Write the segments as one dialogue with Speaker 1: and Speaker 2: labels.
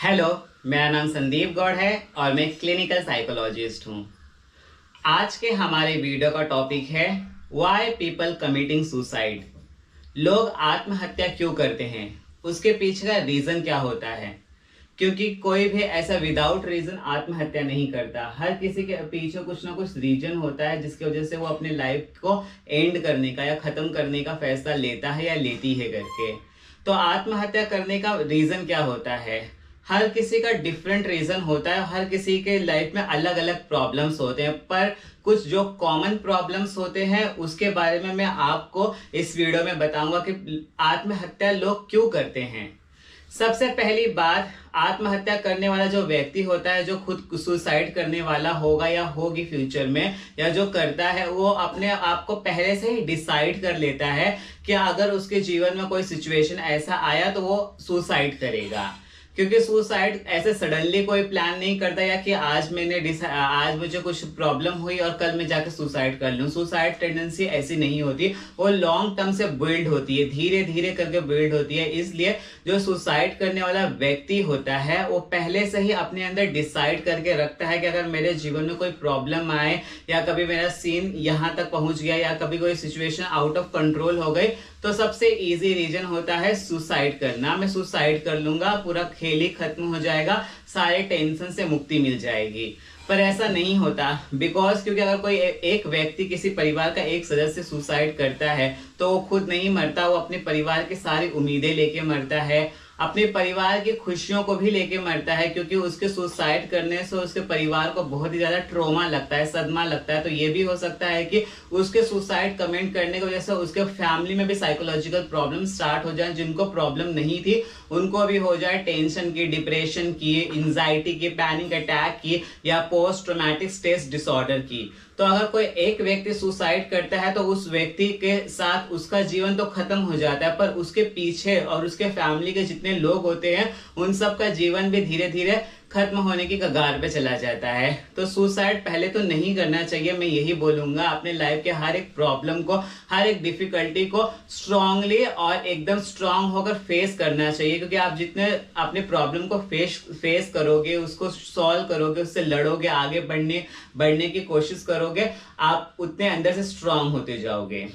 Speaker 1: Hello, मेरा नाम संदीप गौड़ है और मैं क्लिनिकल साइकोलॉजिस्ट हूँ। आज के हमारे वीडियो का टॉपिक है व्हाई पीपल कमिटिंग सुसाइड। लोग आत्महत्या क्यों करते हैं, उसके पीछे का रीजन क्या होता है। क्योंकि कोई भी ऐसा विदाउट रीजन आत्महत्या नहीं करता। हर किसी के पीछे कुछ ना कुछ रीजन होता है जिसकी वजह से वो अपने लाइफ को एंड करने का या खत्म करने का फैसला लेता है या लेती है करके। तो आत्महत्या करने का रीजन क्या होता है? हर किसी का डिफरेंट रीजन होता है। हर किसी के लाइफ में अलग अलग प्रॉब्लम्स होते हैं, पर कुछ जो कॉमन प्रॉब्लम्स होते हैं उसके बारे में मैं आपको इस वीडियो में बताऊंगा कि आत्महत्या लोग क्यों करते हैं। सबसे पहली बात, आत्महत्या करने वाला जो व्यक्ति होता है, जो खुद सुसाइड करने वाला होगा या होगी फ्यूचर में, या जो करता है, वो अपने आप को पहले से ही डिसाइड कर लेता है कि अगर उसके जीवन में कोई सिचुएशन ऐसा आया तो वो सुसाइड करेगा। क्योंकि सुसाइड ऐसे सडनली कोई प्लान नहीं करता या कि आज मुझे कुछ प्रॉब्लम हुई और कल मैं जाकर सुसाइड कर लूं। सुसाइड टेंडेंसी ऐसी नहीं होती, वो लॉन्ग टर्म से बिल्ड होती है, धीरे धीरे करके बिल्ड होती है। इसलिए जो सुसाइड करने वाला व्यक्ति होता है वो पहले से ही अपने अंदर डिसाइड करके रखता है कि अगर मेरे जीवन में कोई प्रॉब्लम आए या कभी मेरा सीन यहाँ तक पहुंच गया या कभी कोई सिचुएशन आउट ऑफ कंट्रोल हो गई, तो सबसे इजी रीजन होता है सुसाइड करना। मैं सुसाइड कर लूंगा, पूरा खेल ही खत्म हो जाएगा, सारे टेंशन से मुक्ति मिल जाएगी। पर ऐसा नहीं होता, क्योंकि अगर कोई एक व्यक्ति किसी परिवार का एक सदस्य सुसाइड करता है तो वो खुद नहीं मरता, वो अपने परिवार की सारी उम्मीदें लेके मरता है, अपने परिवार की खुशियों को भी लेके मरता है। क्योंकि उसके सुसाइड करने से उसके परिवार को बहुत ही ज्यादा ट्रॉमा लगता है, सदमा लगता है। तो ये भी हो सकता है कि उसके सुसाइड कमेंट करने की वजह से उसके फैमिली में भी साइकोलॉजिकल प्रॉब्लम स्टार्ट हो जाए। जिनको प्रॉब्लम नहीं थी उनको भी हो जाए टेंशन की, डिप्रेशन की, एंजाइटी की, पैनिक अटैक की या पोस्ट ट्रॉमेटिक स्ट्रेस डिसऑर्डर की। तो अगर कोई एक व्यक्ति सुसाइड करता है तो उस व्यक्ति के साथ उसका जीवन तो खत्म हो जाता है, पर उसके पीछे और उसके फैमिली के जितने लोग होते हैं उन सब का जीवन भी धीरे धीरे खत्म होने की कगार पे चला जाता है। तो सुसाइड पहले तो नहीं करना चाहिए। मैं यही बोलूंगा, अपने लाइफ के हर एक प्रॉब्लम को, हर एक डिफिकल्टी को स्ट्रांगली और एकदम स्ट्रांग होकर फेस करना चाहिए। क्योंकि आप जितने अपने प्रॉब्लम को फेस करोगे, उसको सॉल्व करोगे, उससे लड़ोगे, आगे बढ़ने की कोशिश करोगे, आप उतने अंदर से स्ट्रांग होते जाओगे।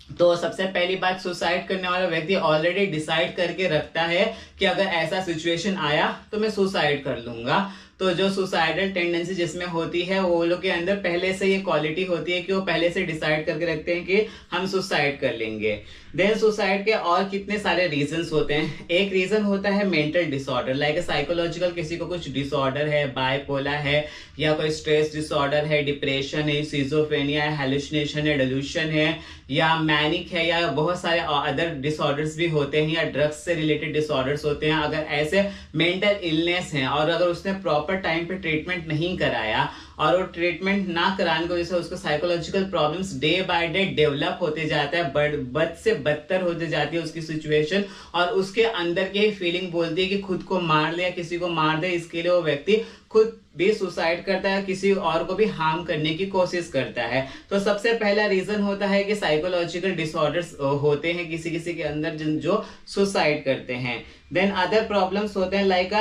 Speaker 1: तो सबसे पहली बात, सुसाइड करने वाला व्यक्ति ऑलरेडी डिसाइड करके रखता है कि अगर ऐसा सिचुएशन आया तो मैं सुसाइड कर लूंगा। तो जो सुसाइडल टेंडेंसी जिसमें होती है वो लोग के अंदर पहले से ये क्वालिटी होती है कि वो पहले से डिसाइड करके रखते हैं कि हम सुसाइड कर लेंगे। देन सुसाइड के और कितने सारे रीजंस होते हैं। एक रीजन होता है मेंटल डिसऑर्डर, लाइक साइकोलॉजिकल, किसी को कुछ डिसऑर्डर है, बाइपोलर है या कोई स्ट्रेस डिसऑर्डर है, डिप्रेशन है, सिजोफ्रेनिया है, हेलुसिनेशन है, डेल्यूशन है या मैनिक है, या बहुत सारे अदर डिसऑर्डर्स भी होते हैं, या ड्रग्स से रिलेटेड डिसऑर्डर्स होते हैं। अगर ऐसे मेंटल इलनेस हैं और अगर उसने प्रॉपर टाइम पे ट्रीटमेंट नहीं कराया और वो ट्रीटमेंट ना कराने की वजह से उसको psychological problems day by day develop होते जाता है, बद से बदतर होते जाती है उसकी सिचुएशन, और उसके अंदर की फीलिंग बोलती है कि खुद को मार ले या किसी को मार दे। इसके लिए वो व्यक्ति खुद भी सुसाइड करता है, किसी और को भी हार्म करने की कोशिश करता है। तो सबसे पहला रीजन होता है कि साइकोलॉजिकल डिसऑर्डर्स होते हैं किसी किसी के अंदर जो सुसाइड करते हैं। देन अदर प्रॉब्लम्स होते हैं लाइक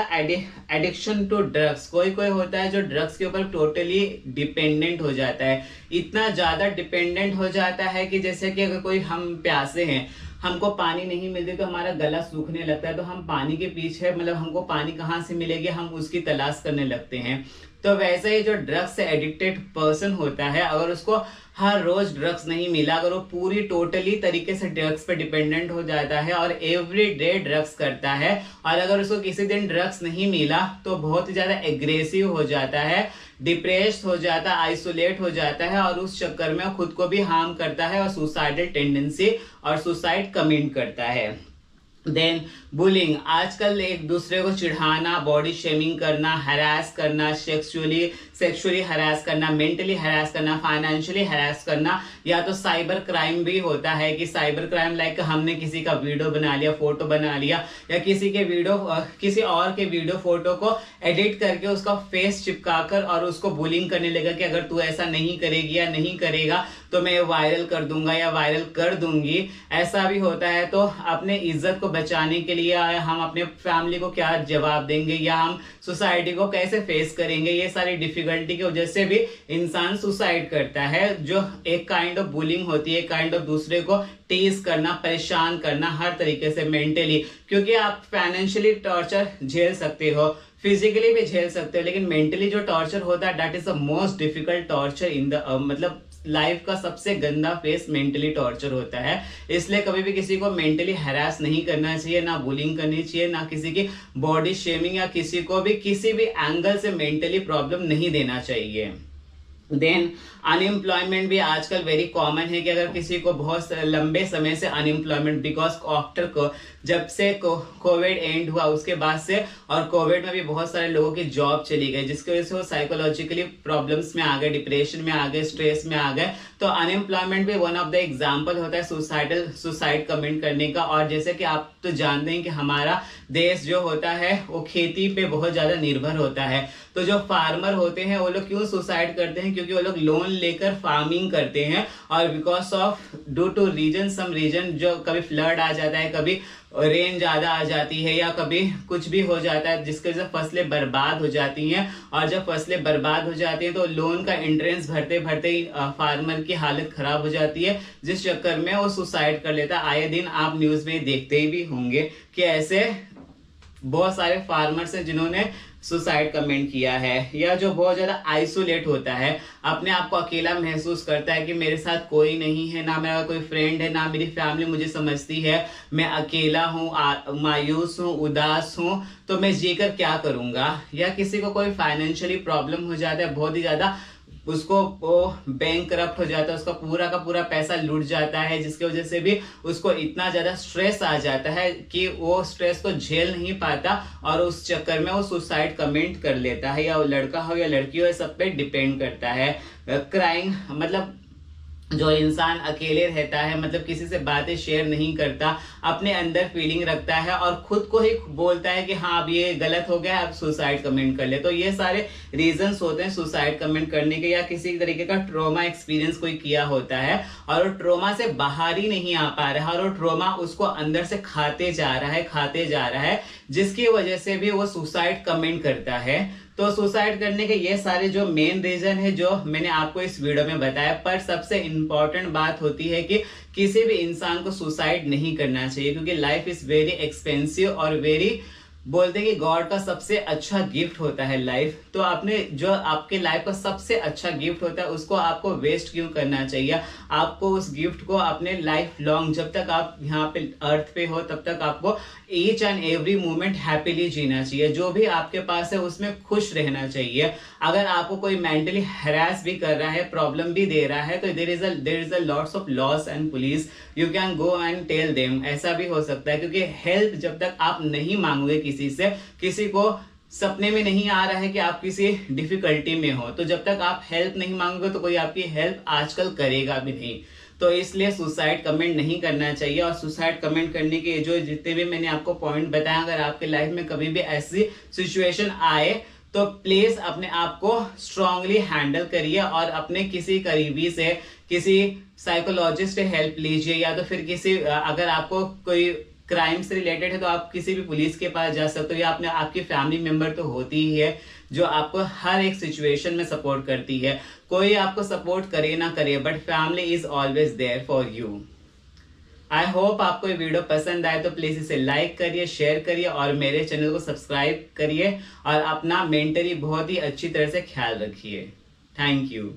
Speaker 1: एडिक्शन टू ड्रग्स। कोई कोई होता है जो ड्रग्स के ऊपर टोटली डिपेंडेंट हो जाता है, इतना ज्यादा डिपेंडेंट हो जाता है कि जैसे कि अगर कोई, हम प्यासे हैं, हमको पानी नहीं मिलती तो हमारा गला सूखने लगता है, तो हम पानी के पीछे, मतलब हमको पानी कहाँ से मिलेगी, हम उसकी तलाश करने लगते हैं। तो वैसे ही जो ड्रग्स से एडिक्टेड पर्सन होता है, अगर उसको हर रोज ड्रग्स नहीं मिला, अगर वो पूरी टोटली तरीके से ड्रग्स पे डिपेंडेंट हो जाता है और एवरी डे ड्रग्स करता है, और अगर उसको किसी दिन ड्रग्स नहीं मिला तो बहुत ही ज्यादा एग्रेसिव हो जाता है, डिप्रेस हो जाता है, आइसोलेट हो जाता है, और उस चक्कर में खुद को भी हार्म करता है और सुसाइडल टेंडेंसी और सुसाइड कमिट करता है। देन बुलिंग, आजकल एक दूसरे को चिढ़ाना, बॉडी शेमिंग करना, हरास करना, सेक्सुअली हरास करना, मेंटली हरास करना, फाइनेंशियली हरास करना, या तो साइबर क्राइम भी होता है कि साइबर क्राइम लाइक हमने किसी का वीडियो बना लिया, फोटो बना लिया, या किसी और के वीडियो फोटो को एडिट करके उसका फेस चिपकाकर और उसको बुलिंग करने लगा कि अगर तू ऐसा नहीं करेगी या नहीं करेगा तो मैं वायरल कर दूंगा या वायरल कर दूंगी। ऐसा भी होता है। तो अपने इज्जत को बचाने के लिए हम अपने फैमिली को क्या जवाब देंगे या हम सोसाइटी को कैसे फेस करेंगे, ये सारी डिफिकल्टी की वजह से भी इंसान सुसाइड करता है, जो एक काइंड ऑफ बुलिंग होती है, काइंड ऑफ दूसरे को टीज करना, परेशान करना हर तरीके से मेंटली, क्योंकि आप फाइनेंशियली टॉर्चर झेल सकते हो, फिजिकली भी झेल सकते हो, लेकिन मेंटली जो टॉर्चर होता है that is the most difficult torture in the मतलब लाइफ का सबसे गंदा फेस मेंटली टॉर्चर होता है। इसलिए कभी भी किसी को मेंटली हैरास नहीं करना चाहिए, ना बुलिंग करनी चाहिए, ना किसी की बॉडी शेमिंग या किसी को भी किसी भी एंगल से मेंटली प्रॉब्लम नहीं देना चाहिए। देन अनएम्प्लॉयमेंट भी आजकल वेरी कॉमन है कि अगर किसी को बहुत लंबे समय से अनएम्प्लॉयमेंट बिकॉज आफ्टर को जब से कोविड एंड हुआ उसके बाद से, और कोविड में भी बहुत सारे लोगों की जॉब चली गई जिसकी वजह से वो साइकोलॉजिकली प्रॉब्लम्स में आ गए, डिप्रेशन में आ गए, स्ट्रेस में आ गए। तो अनएम्प्लॉयमेंट भी वन ऑफ द एग्जाम्पल होता है सुसाइड कमिट करने का। और जैसे कि आप तो जानते हैं कि हमारा देश जो होता है वो खेती पे बहुत ज्यादा निर्भर होता है, तो जो फार्मर होते हैं वो लोग क्यों सुसाइड करते हैं, क्योंकि वो लोग लोन लेकर फार्मिंग करते हैं और because of due to reason some reason, जो कभी फ्लड आ जाता है, कभी रेन ज्यादा आ जाती है या कभी कुछ भी हो जाता है जिसके वजह से फसलें बर्बाद हो जाती हैं। और जब फसलें बर्बाद हो जाती हैं तो लोन का इंटरेस्ट भरते भरते ही फार्मर की हालत खराब हो जाती है, जिस चक्कर में वो सुसाइड कर लेता है। आए दिन आप न्यूज में देखते ही भी होंगे कि ऐसे बहुत सारे फार्मर्स हैं जिन्होंने सुसाइड कमेंट किया है, या जो बहुत ज्यादा आइसोलेट होता है, अपने आप को अकेला महसूस करता है कि मेरे साथ कोई नहीं है, ना मेरा कोई फ्रेंड है, ना मेरी फैमिली मुझे समझती है, मैं अकेला हूँ, मायूस हूँ, उदास हूँ, तो मैं जीकर क्या करूंगा। या किसी को कोई फाइनेंशियली प्रॉब्लम हो जाता है बहुत ही ज्यादा, उसको वो बैंक करप्ट हो जाता है, उसका पूरा का पूरा पैसा लूट जाता है, जिसकी वजह से भी उसको इतना ज्यादा स्ट्रेस आ जाता है कि वो स्ट्रेस को झेल नहीं पाता और उस चक्कर में वो सुसाइड कमिट कर लेता है। या वो लड़का हो या लड़की हो, सब पे डिपेंड करता है। क्राइम मतलब जो इंसान अकेले रहता है, मतलब किसी से बातें शेयर नहीं करता, अपने अंदर फीलिंग रखता है और खुद को ही बोलता है कि हाँ अब ये गलत हो गया, अब सुसाइड कमेंट कर ले। तो ये सारे रीजंस होते हैं सुसाइड कमेंट करने के। या किसी तरीके का ट्रॉमा एक्सपीरियंस कोई किया होता है और वो ट्रॉमा से बाहर ही नहीं आ पा रहा है और वो ट्रॉमा उसको अंदर से खाते जा रहा है, जिसकी वजह से भी वो सुसाइड कमेंट करता है। तो सुसाइड करने के ये सारे जो मेन रीजन है जो मैंने आपको इस वीडियो में बताया, पर सबसे इंपॉर्टेंट बात होती है कि किसी भी इंसान को सुसाइड नहीं करना चाहिए, क्योंकि लाइफ इज वेरी एक्सपेंसिव और वेरी बोलते हैं कि गॉड का सबसे अच्छा गिफ्ट होता है लाइफ। तो आपने जो आपके लाइफ का सबसे अच्छा गिफ्ट होता है उसको आपको वेस्ट क्यों करना चाहिए। आपको उस गिफ्ट को अपने लाइफ लॉन्ग, जब तक आप यहाँ पे अर्थ पे हो तब तक आपको each and every moment happily जीना चाहिए। जो भी आपके पास है उसमें खुश रहना चाहिए। अगर आपको कोई मेंटली हैरास भी कर रहा है, प्रॉब्लम भी दे रहा है, तो there is a lots of loss and police, you can go and tell them. ऐसा भी हो सकता है, क्योंकि हेल्प जब तक आप नहीं मांगोगे किसी से, किसी को सपने में नहीं आ रहा है कि आप किसी डिफिकल्टी में हो, तो जब तक आप हेल्प नहीं मांगोगे तो कोई आपकी हेल्प आजकल करेगा भी नहीं। तो इसलिए सुसाइड कमेंट नहीं करना चाहिए। और सुसाइड कमेंट करने के जो जितने भी मैंने आपको पॉइंट बताया, अगर आपके लाइफ में कभी भी ऐसी सिचुएशन आए तो प्लीज अपने आप को स्ट्रांगली हैंडल करिए और अपने किसी करीबी से, किसी साइकोलॉजिस्ट से हेल्प लीजिए, या तो फिर किसी, अगर आपको कोई क्राइम से रिलेटेड है तो आप किसी भी पुलिस के पास जा सकते हो, या अपने आपकी फैमिली मेंबर तो होती ही है जो आपको हर एक सिचुएशन में सपोर्ट करती है। कोई आपको सपोर्ट करे ना करे, but family is always there for you. I hope आपको ये वीडियो पसंद आए तो प्लीज इसे लाइक करिए, शेयर करिए और मेरे चैनल को सब्सक्राइब करिए और अपना मेंटली बहुत ही अच्छी तरह से ख्याल रखिए। Thank you.